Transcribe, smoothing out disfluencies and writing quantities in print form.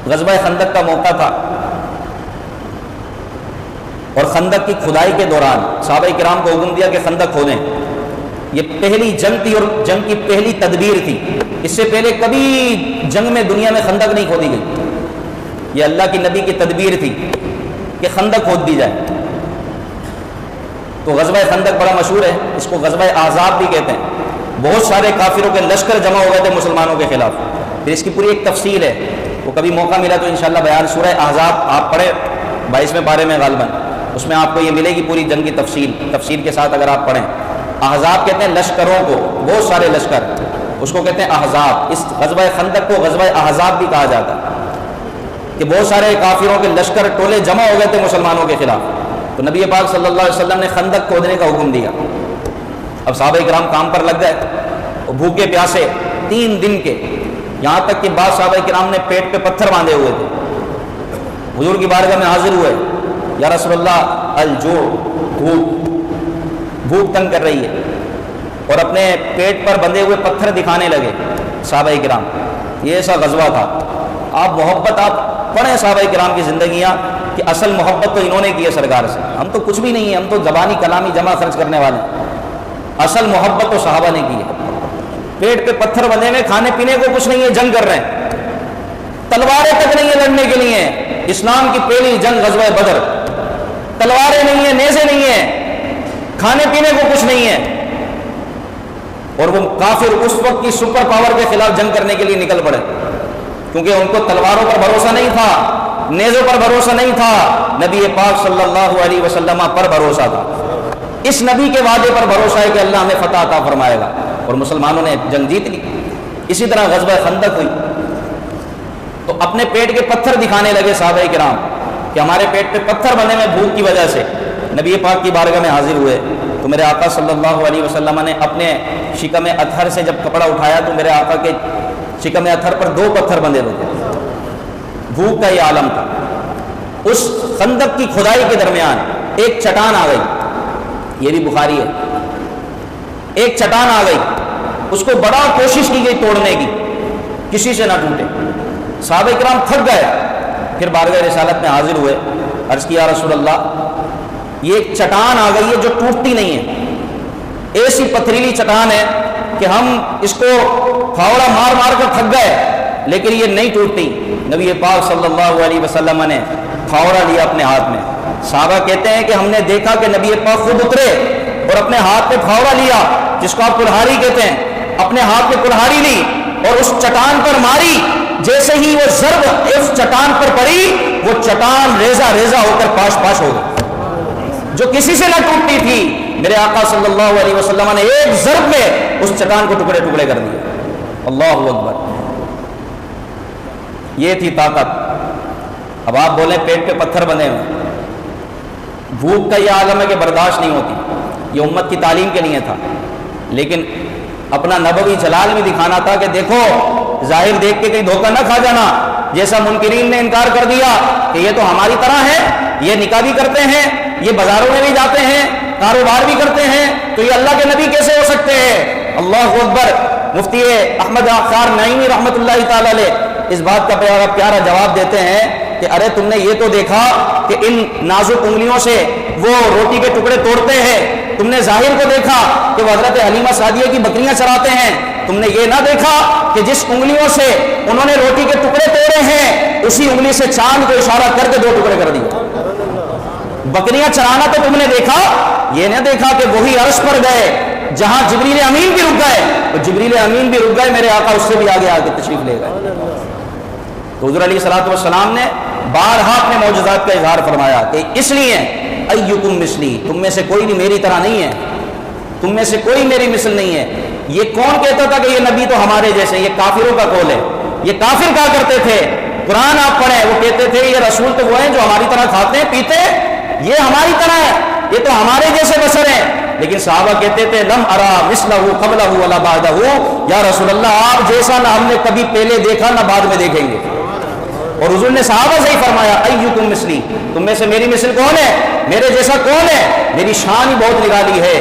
غزوہ خندق کا موقع تھا، اور خندق کی کھدائی کے دوران صحابہ کرام کو حکم دیا کہ خندق کھودیں۔ یہ پہلی جنگ تھی اور جنگ کی پہلی تدبیر تھی، اس سے پہلے کبھی جنگ میں دنیا میں خندق نہیں کھودی گئی۔ یہ اللہ کی نبی کی تدبیر تھی کہ خندق کھود دی جائے۔ تو غزوہ خندق بڑا مشہور ہے، اس کو غزوہ احزاب بھی کہتے ہیں۔ بہت سارے کافروں کے لشکر جمع ہو گئے تھے مسلمانوں کے خلاف۔ پھر اس کی پوری ایک تفصیل ہے، وہ کبھی موقع ملا تو انشاءاللہ بیان۔ سورہ احزاب آپ پڑھیں 22ویں پارے میں غالباً، اس میں آپ کو یہ ملے گی پوری جنگ کی تفصیل کے ساتھ اگر آپ پڑھیں۔ احزاب کہتے ہیں لشکروں کو، بہت سارے لشکر، اس کو کہتے ہیں احزاب۔ اس غزوہ خندق کو غزوہ احزاب بھی کہا جاتا ہے کہ بہت سارے کافروں کے لشکر ٹولے جمع ہو گئے تھے مسلمانوں کے خلاف۔ تو نبی پاک صلی اللہ علیہ وسلم نے خندق کھودنے کا حکم دیا۔ اب صحابہ کرام کام پر لگ گئے، بھوکے پیاسے 3 دن کے، یہاں تک کہ بعض صحابہ کرام نے پیٹ پہ پتھر باندھے ہوئے تھے۔ حضور کی بارگاہ میں حاضر ہوئے، یا رسول اللہ الجوع، بھوک تنگ کر رہی ہے، اور اپنے پیٹ پر بندھے ہوئے پتھر دکھانے لگے صحابہ کرام۔ یہ ایسا غزوہ تھا۔ آپ محبت آپ پڑھیں صحابہ کرام کی زندگیاں کہ اصل محبت تو انہوں نے کی ہے سرکار سے۔ ہم تو کچھ بھی نہیں ہیں، ہم تو زبانی کلامی جمع خرچ کرنے والے ہیں۔ اصل محبت تو صحابہ نے کی ہے۔ پیٹ پہ پتھر بندھے ہوئے، کھانے پینے کو کچھ نہیں ہے، جنگ کر رہے ہیں، تلواریں تک نہیں ہیں لڑنے کے لیے۔ اسلام کی پہلی جنگ غزوہ بدر، تلواریں نہیں ہیں، نیزے نہیں ہیں، کھانے پینے کو کچھ نہیں ہے، اور وہ کافر اس وقت کی سپر پاور کے خلاف جنگ کرنے کے لیے نکل پڑے، کیونکہ ان کو تلواروں پر بھروسہ نہیں تھا، نیزوں پر بھروسہ نہیں تھا، نبی پاک صلی اللہ علیہ وسلم پر بھروسہ تھا۔ اس نبی کے وعدے پر بھروسہ ہے کہ اللہ ہمیں فتح عطا فرمائے گا، اور مسلمانوں نے جنگ جیت لی۔ اسی طرح غزوہ خندق ہوئی تو اپنے پیٹ کے پتھر دکھانے لگے صحابہ کرام کہ ہمارے پیٹ پہ پتھر بندھے میں بھوک کی وجہ سے۔ نبی پاک کی بارگاہ میں حاضر ہوئے تو میرے آقا صلی اللہ علیہ وسلم نے اپنے شکم اطہر سے جب کپڑا اٹھایا تو میرے آقا کے شکم اطہر پر 2 پتھر بندھے ہوئے تھے۔ بھوک کا یہ عالم تھا۔ اس خندق کی کھدائی کے درمیان ایک چٹان آ گئی، یہ بھی بخاری ہے، ایک چٹان آ گئی، اس کو بڑا کوشش کی گئی توڑنے کی، کسی سے نہ ٹوٹے۔ صحابہ کرام تھک گئے، پھر بارگاہ رسالت میں حاضر ہوئے، عرض کیا رسول اللہ یہ ایک چٹان آ گئی ہے جو ٹوٹتی نہیں ہے، ایسی پتھریلی چٹان ہے کہ ہم اس کو پھاوڑا مار مار کر تھک گئے لیکن یہ نہیں ٹوٹتی۔ نبی پاک صلی اللہ علیہ وسلم نے پھاوڑا لیا اپنے ہاتھ میں۔ صحابہ کہتے ہیں کہ ہم نے دیکھا کہ نبی پاک خود اترے اور اپنے ہاتھ پہ پھاوڑا لیا، جس کو آپ کلہاڑی کہتے ہیں، اپنے ہاتھ پہ کلہاڑی لی اور اس چٹان پر ماری۔ جیسے ہی وہ ضرب اس چٹان پر پڑی، وہ چٹان ریزہ ریزہ ہو کر پاش پاش ہو گئی، جو کسی سے نہ ٹوٹتی تھی۔ میرے آقا صلی اللہ علیہ وسلم نے ایک ضرب میں اس چٹان کو ٹکڑے ٹکڑے کر دیے۔ اللہ اکبر، یہ تھی طاقت۔ اب آپ بولیں پیٹ پہ پتھر بندھے ہوئے، بھوک کا یہ عالم ہے کہ برداشت نہیں ہوتی، یہ امت کی تعلیم کے لیے تھا، لیکن اپنا نبوی جلال بھی دکھانا تھا کہ دیکھو ظاہر دیکھ کے کہیں دھوکہ نہ کھا جانا، جیسا منکرین نے انکار کر دیا کہ یہ تو ہماری طرح ہے، یہ نکاح بھی کرتے ہیں، یہ بازاروں میں بھی جاتے ہیں، کاروبار بھی کرتے ہیں، تو یہ اللہ کے نبی کیسے ہو سکتے ہیں؟ اللہ اکبر۔ مفتی احمد خار نعیمی رحمۃ اللہ تعالی علیہ اس بات کا پیارا جواب دیتے ہیں کہ ارے تم نے یہ تو دیکھا کہ ان نازک انگلیوں سے وہ روٹی کے ٹکڑے توڑتے ہیں، تم نے ظاہر کو دیکھا کہ وہ حضرت حلیمہ سعدیہ کی بکریاں چراتے ہیں، تم نے یہ نہ دیکھا کہ جس انگلیوں سے انہوں نے روٹی کے ٹکڑے توڑے ہیں اسی انگلی سے چاند کو اشارہ کر کے 2 ٹکڑے کر دیے۔ بکریاں چرانا تو تم نے دیکھا، یہ نہ دیکھا کہ وہی عرش پر گئے جہاں جبریل امین بھی رک گئے، تو جبریل امین بھی رک گئے، میرے آقا اس سے بھی آگے آگے تشریف لے گئے۔ تو حضور علیہ الصلوۃ والسلام نے بارہا اپنے معجزات کا اظہار فرمایا کہ اس لیے ایکم مثلی، تم میں سے کوئی نہیں میری طرح نہیں ہے، تم میں سے کوئی میری مثل نہیں ہے۔ یہ کون کہتا تھا کہ یہ نبی تو ہمارے جیسے؟ یہ کافروں کا قول ہے۔ یہ کافر کہا کرتے تھے، قرآن آپ پڑھیں، وہ کہتے تھے یہ رسول تو وہ ہیں جو ہماری طرح کھاتے ہیں پیتے ہیں، یہ ہماری طرح ہے، یہ تو ہمارے جیسے بشر ہیں۔ لیکن صحابہ کہتے تھے لم ارا مثلہ قبلہ ولا بعدہ، یا رسول اللہ آپ جیسا نہ ہم نے کبھی پہلے دیکھا نہ بعد میں دیکھیں گے۔ اور حضور نے صحابہ سے ہی فرمایا ایکم مثلی، تم میں سے میری مثل کون ہے، میرے جیسا کون ہے؟ میری شان ہی بہت نرالی ہے۔